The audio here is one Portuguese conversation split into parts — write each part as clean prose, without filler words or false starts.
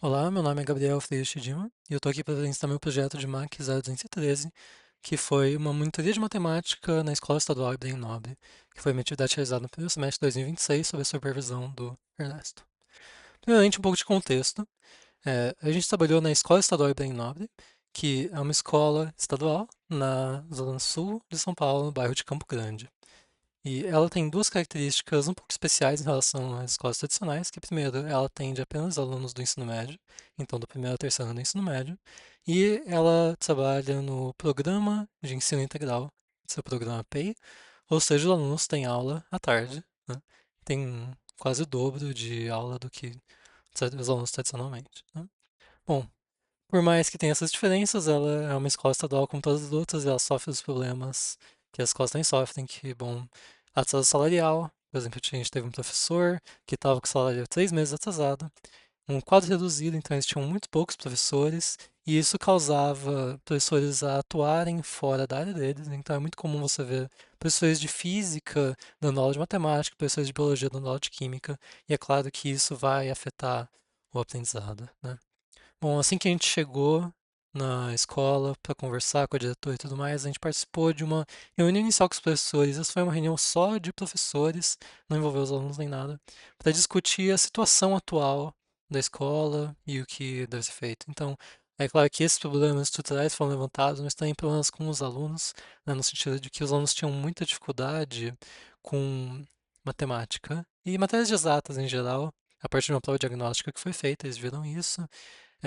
Olá, meu nome é Gabriel Freire Chidima e eu estou aqui para apresentar meu projeto de MAC 0213, que foi uma monitoria de matemática na Escola Estadual Ibrahim Nobre, que foi uma atividade realizada no primeiro semestre de 2026 sob a supervisão do Ernesto. Primeiramente, um pouco de contexto. A gente trabalhou na Escola Estadual Ibrahim Nobre, que é uma escola estadual na zona sul de São Paulo, no bairro de Campo Grande. E ela tem duas características um pouco especiais em relação às escolas tradicionais, que primeiro, ela atende apenas alunos do ensino médio, então do primeiro ao terceiro ano do ensino médio, e ela trabalha no programa de ensino integral, seu programa PEI, ou seja, os alunos têm aula à tarde, né? Tem quase o dobro de aula do que os alunos tradicionalmente, né? Bom, por mais que tenha essas diferenças, ela é uma escola estadual como todas as outras, e ela sofre os problemas que as escolas também sofrem, que, bom, atraso salarial. Por exemplo, a gente teve um professor que estava com o salário 3 meses atrasado, um quadro reduzido, então eles tinham muito poucos professores, e isso causava professores a atuarem fora da área deles. Então é muito comum você ver professores de física dando aula de matemática, professores de biologia dando aula de química, e é claro que isso vai afetar o aprendizado, né? Bom, assim que a gente chegou na escola para conversar com a diretora e tudo mais, a gente participou de uma reunião inicial com os professores. Essa foi uma reunião só de professores, não envolveu os alunos nem nada, para discutir a situação atual da escola e o que deve ser feito. Então, é claro que esses problemas estruturais foram levantados, mas também problemas com os alunos, né, no sentido de que os alunos tinham muita dificuldade com matemática e matérias de exatas em geral, a partir de uma prova diagnóstica que foi feita, eles viram isso.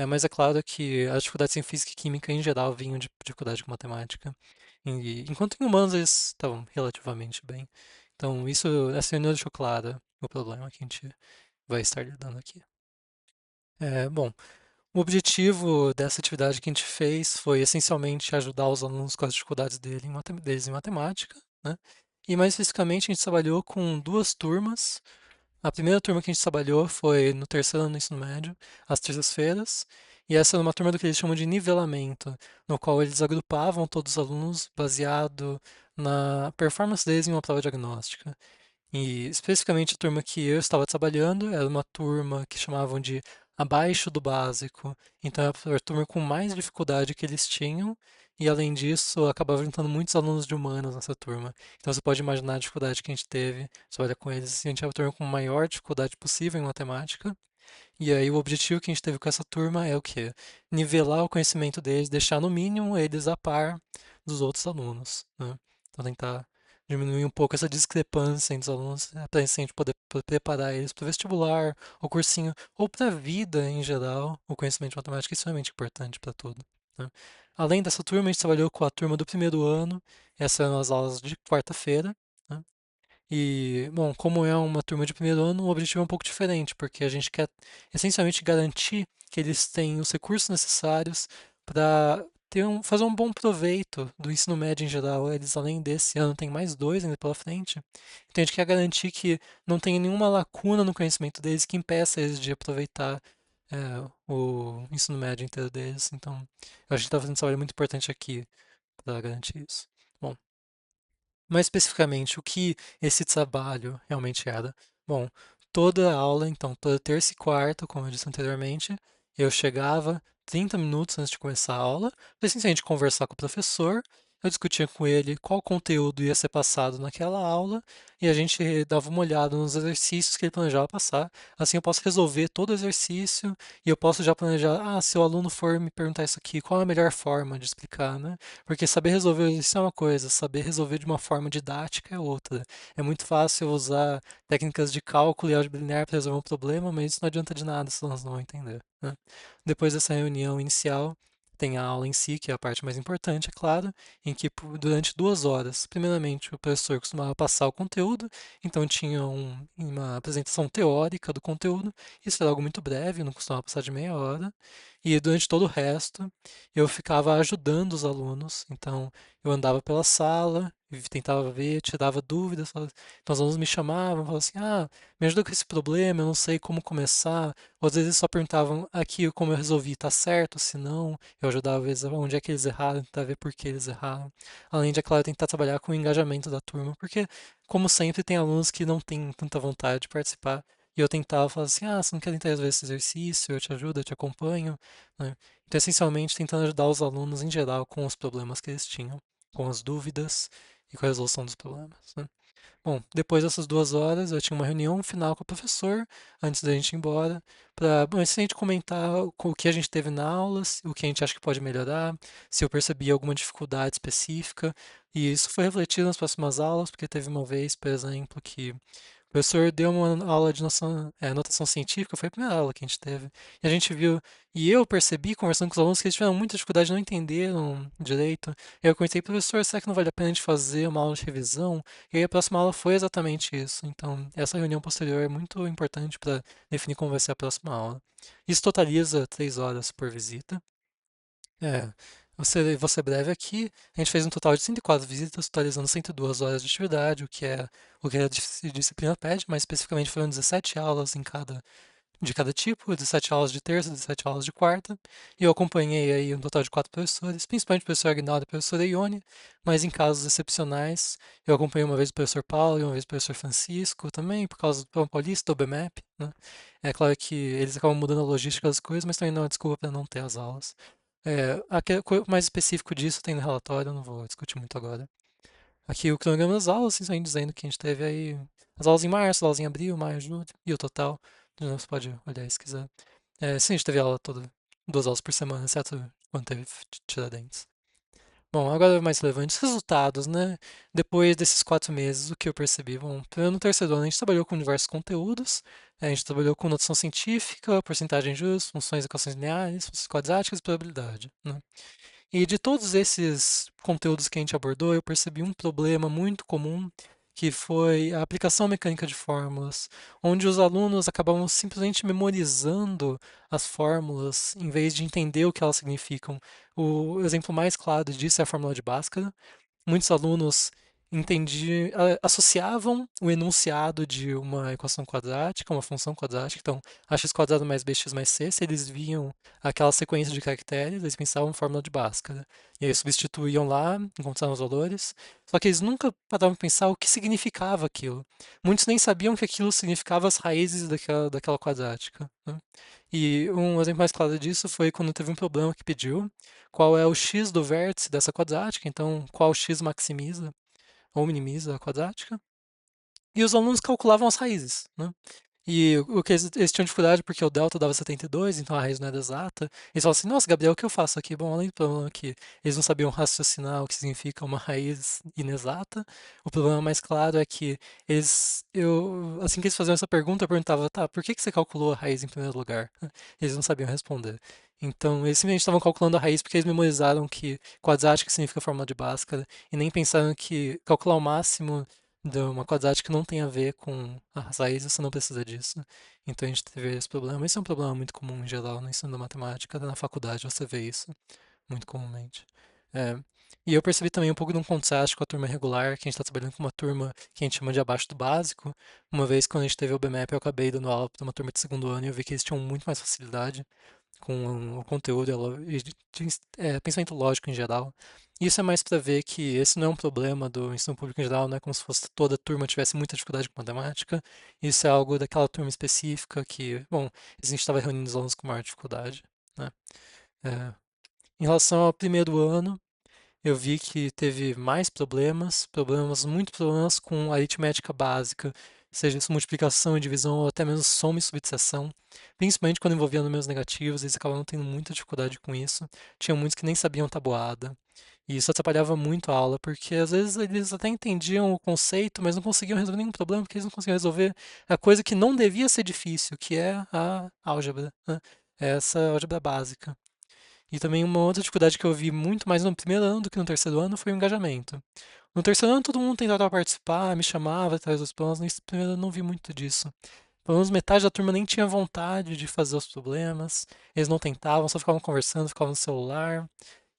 Mas é claro que as dificuldades em física e química em geral vinham de dificuldade com matemática. Enquanto em humanos eles estavam relativamente bem. Então, isso, essa reunião deixou claro o problema que a gente vai estar lidando aqui. Bom, o objetivo dessa atividade que a gente fez foi essencialmente ajudar os alunos com as dificuldades deles em matemática, né? E mais especificamente a gente trabalhou com duas turmas. A primeira turma que a gente trabalhou foi no terceiro ano do ensino médio, às terças-feiras, e essa era uma turma do que eles chamam de nivelamento, no qual eles agrupavam todos os alunos baseado na performance deles em uma prova diagnóstica. E especificamente a turma que eu estava trabalhando era uma turma que chamavam de abaixo do básico, então era a turma com mais dificuldade que eles tinham, e além disso, acabava juntando muitos alunos de humanas nessa turma. Então você pode imaginar a dificuldade que a gente teve, você olha com eles, a gente é a turma com a maior dificuldade possível em matemática, e aí o objetivo que a gente teve com essa turma é o quê? Nivelar o conhecimento deles, deixar no mínimo eles a par dos outros alunos, né? Então tentar diminuir um pouco essa discrepância entre os alunos, para a gente poder preparar eles para o vestibular, o cursinho, ou para a vida em geral. O conhecimento de matemática é extremamente importante para tudo, né? Além dessa turma, a gente trabalhou com a turma do primeiro ano, essas eram as aulas de quarta-feira, né? E, bom, como é uma turma de primeiro ano, o objetivo é um pouco diferente, porque a gente quer essencialmente garantir que eles têm os recursos necessários para fazer um bom proveito do ensino médio em geral. Eles, além desse ano, têm mais dois ainda pela frente. Então a gente quer garantir que não tenha nenhuma lacuna no conhecimento deles que impeça eles de aproveitar o ensino médio inteiro deles. Então, eu acho que está fazendo um trabalho muito importante aqui para garantir isso. Bom, mais especificamente, o que esse trabalho realmente era? Bom, toda aula, então, toda terça e quarta, como eu disse anteriormente, eu chegava 30 minutos antes de começar a aula, para simplesmente conversar com o professor, eu discutia com ele qual conteúdo ia ser passado naquela aula, e a gente dava uma olhada nos exercícios que ele planejava passar. Assim eu posso resolver todo o exercício, e eu posso já planejar, se o aluno for me perguntar isso aqui, qual é a melhor forma de explicar, né? Porque saber resolver isso é uma coisa, saber resolver de uma forma didática é outra. É muito fácil usar técnicas de cálculo e álgebra linear para resolver um problema, mas isso não adianta de nada se nós não vão entender, né? Depois dessa reunião inicial, tem a aula em si, que é a parte mais importante, é claro, em que durante 2 horas, primeiramente, o professor costumava passar o conteúdo, então tinha uma apresentação teórica do conteúdo, isso era algo muito breve, não costumava passar de meia hora, e durante todo o resto, eu ficava ajudando os alunos, então eu andava pela sala, e tentava ver, tirava dúvidas, então os alunos me chamavam, falavam assim, me ajuda com esse problema, eu não sei como começar, ou às vezes só perguntavam aqui como eu resolvi, tá certo, se não, eu ajudava eles onde é que eles erraram, tentar ver por que eles erraram, além de, é claro, tentar trabalhar com o engajamento da turma, porque, como sempre, tem alunos que não têm tanta vontade de participar, e eu tentava falar assim, ah, você não quer tentar fazer esse exercício, eu te ajudo, eu te acompanho, né? Então, essencialmente, tentando ajudar os alunos em geral com os problemas que eles tinham, com as dúvidas e com a resolução dos problemas, né? Bom, depois dessas 2 horas, eu tinha uma reunião final com o professor, antes da gente ir embora, para, bom, antes a gente comentar o que a gente teve na aula, o que a gente acha que pode melhorar, se eu percebi alguma dificuldade específica, e isso foi refletido nas próximas aulas, porque teve uma vez, por exemplo, que o professor deu uma aula de notação científica, foi a primeira aula que a gente teve. E a gente viu, e eu percebi, conversando com os alunos, que eles tiveram muita dificuldade, não entenderam direito. E eu comentei, professor, será que não vale a pena a gente fazer uma aula de revisão? E aí a próxima aula foi exatamente isso. Então, essa reunião posterior é muito importante para definir como vai ser a próxima aula. Isso totaliza 3 horas por visita. É, vou ser breve aqui. A gente fez um total de 104 visitas, totalizando 102 horas de atividade, o que a disciplina pede, mas especificamente foram 17 aulas de cada tipo, 17 aulas de terça, 17 aulas de quarta. E eu acompanhei aí um total de 4 professores, principalmente o professor Aguinaldo e a professora Ione, mas em casos excepcionais, eu acompanhei uma vez o professor Paulo e uma vez o professor Francisco também, por causa do Plano Paulista, do BMAP, né? É claro que eles acabam mudando a logística das coisas, mas também não é desculpa para não ter as aulas. Mais específico disso tem no relatório, eu não vou discutir muito agora. Aqui o cronograma das aulas, vocês vêm dizendo que a gente teve aí as aulas em março, as aulas em abril, maio, junho, e o total. Você pode olhar aí se quiser. Sim, a gente teve aula toda, 2 aulas por semana, exceto quando teve Tiradentes. Bom, agora mais relevante, os resultados, né? Depois desses 4 meses, o que eu percebi? Bom, no terceiro ano a gente trabalhou com diversos conteúdos, a gente trabalhou com notação científica, porcentagem de juros, funções e equações lineares, funções quadráticas e probabilidade, né? E de todos esses conteúdos que a gente abordou, eu percebi um problema muito comum, que foi a aplicação mecânica de fórmulas, onde os alunos acabavam simplesmente memorizando as fórmulas em vez de entender o que elas significam. O exemplo mais claro disso é a fórmula de Bhaskara. Muitos alunos associavam o enunciado de uma equação quadrática, uma função quadrática, então ax quadrado mais bx mais c, se eles viam aquela sequência de caracteres, eles pensavam em fórmula de Bhaskara. E aí substituíam lá, encontravam os valores, só que eles nunca paravam para pensar o que significava aquilo. Muitos nem sabiam que aquilo significava as raízes daquela quadrática, né? E um exemplo mais claro disso foi quando teve um problema que pediu qual é o x do vértice dessa quadrática, então qual x maximiza ou minimiza a quadrática, e os alunos calculavam as raízes, né? E o que eles tinham dificuldade porque o delta dava 72, então a raiz não era exata. Eles falavam assim, nossa, Gabriel, o que eu faço aqui? Bom, além do problema que eles não sabiam raciocinar o que significa uma raiz inexata, o problema mais claro é que assim que eles faziam essa pergunta, eu perguntava, tá, por que que você calculou a raiz em primeiro lugar? Eles não sabiam responder. Então, eles simplesmente estavam calculando a raiz porque eles memorizaram que quadrática significa fórmula de Bhaskara e nem pensaram que calcular o máximo de uma quadrática que não tem a ver com as raízes, você não precisa disso. Então a gente teve esse problema. Isso é um problema muito comum em geral no ensino da matemática, na faculdade você vê isso muito comumente. É, E eu percebi também um pouco de um contraste com a turma regular, que a gente está trabalhando com uma turma que a gente chama de abaixo do básico. Uma vez quando a gente teve o BMAP, eu acabei dando aula para uma turma de segundo ano e eu vi que eles tinham muito mais facilidade com o conteúdo e pensamento lógico em geral. Isso é mais para ver que esse não é um problema do ensino público em geral, não é como se fosse toda a turma tivesse muita dificuldade com matemática. Isso é algo daquela turma específica que, bom, a gente estava reunindo os alunos com maior dificuldade, né? É, Em relação ao primeiro ano, eu vi que teve mais muitos problemas com aritmética básica, seja isso multiplicação e divisão, ou até mesmo soma e subtração, principalmente quando envolvia números negativos, eles acabavam tendo muita dificuldade com isso. Tinha muitos que nem sabiam tabuada, e isso atrapalhava muito a aula, porque às vezes eles até entendiam o conceito, mas não conseguiam resolver nenhum problema, porque eles não conseguiam resolver a coisa que não devia ser difícil, que é a álgebra, né? Essa álgebra básica. E também uma outra dificuldade que eu vi muito mais no primeiro ano do que no terceiro ano foi o engajamento. No terceiro ano todo mundo tentava participar, me chamava atrás dos planos, nesse primeiro ano eu não vi muito disso. Pelo menos metade da turma nem tinha vontade de fazer os problemas, eles não tentavam, só ficavam conversando, ficavam no celular.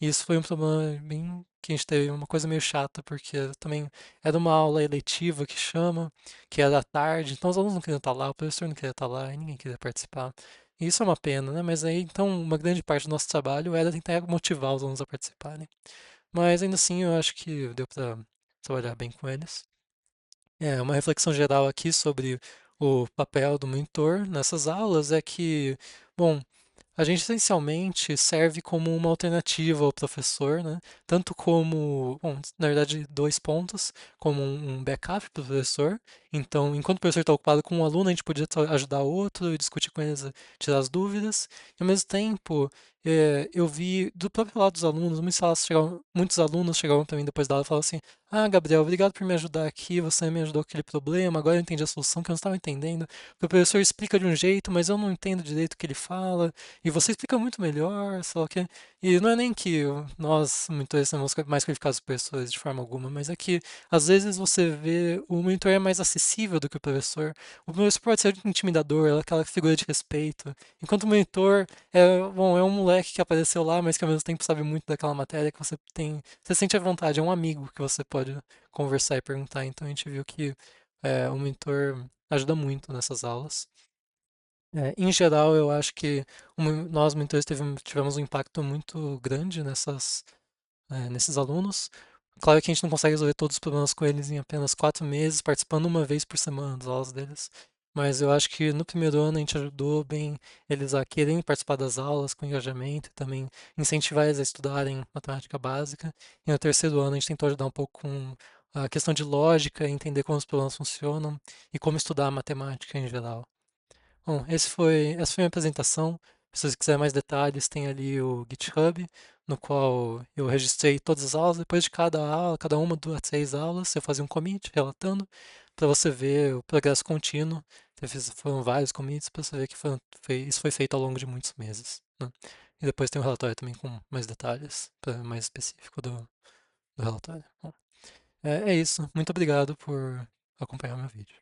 E isso foi um problema bem que a gente teve, uma coisa meio chata, porque também era uma aula eletiva que chama, que era à tarde, então os alunos não queriam estar lá, o professor não queria estar lá e ninguém queria participar. E isso é uma pena, né? Mas aí, então, uma grande parte do nosso trabalho era tentar motivar os alunos a participarem. Mas ainda assim, eu acho que deu para trabalhar bem com eles. Uma reflexão geral aqui sobre o papel do monitor nessas aulas é que, bom, a gente essencialmente serve como uma alternativa ao professor, né? Tanto como, bom, na verdade, dois pontos, como um backup para o professor. Então, enquanto o professor está ocupado com um aluno, a gente podia ajudar o outro e discutir com eles, tirar as dúvidas. E, ao mesmo tempo, eu vi do próprio lado dos alunos, muitos alunos chegavam para mim depois da aula e falavam assim: Ah, Gabriel, obrigado por me ajudar aqui, você me ajudou com aquele problema, agora eu entendi a solução que eu não estava entendendo. O professor explica de um jeito, mas eu não entendo direito o que ele fala. E você explica muito melhor, sei lá o quê. E não é nem que nós, monitores, somos mais qualificados que professores de forma alguma, mas é que às vezes você vê o monitor é mais acessível do que o professor. O professor pode ser intimidador, é aquela figura de respeito. Enquanto o monitor bom, é um moleque que apareceu lá, mas que ao mesmo tempo sabe muito daquela matéria que você sente à vontade, é um amigo que você pode conversar e perguntar. Então a gente viu que o monitor ajuda muito nessas aulas. Em geral, eu acho que nós, mentores, tivemos um impacto muito grande nesses alunos. Claro que a gente não consegue resolver todos os problemas com eles em apenas 4 meses, participando uma vez por semana das aulas deles. Mas eu acho que no primeiro ano a gente ajudou bem eles a quererem participar das aulas com engajamento e também incentivar eles a estudarem matemática básica. E no terceiro ano a gente tentou ajudar um pouco com a questão de lógica, entender como os problemas funcionam e como estudar matemática em geral. Bom, essa foi a minha apresentação. Se você quiser mais detalhes, tem ali o GitHub, no qual eu registrei todas as aulas. Depois de cada aula, cada uma, 2 a 3 aulas, eu fazia um commit relatando para você ver o progresso contínuo. Foram vários commits para você ver que isso foi feito ao longo de muitos meses, né? E depois tem um relatório também com mais detalhes, mais específico do relatório. Bom, é isso. Muito obrigado por acompanhar meu vídeo.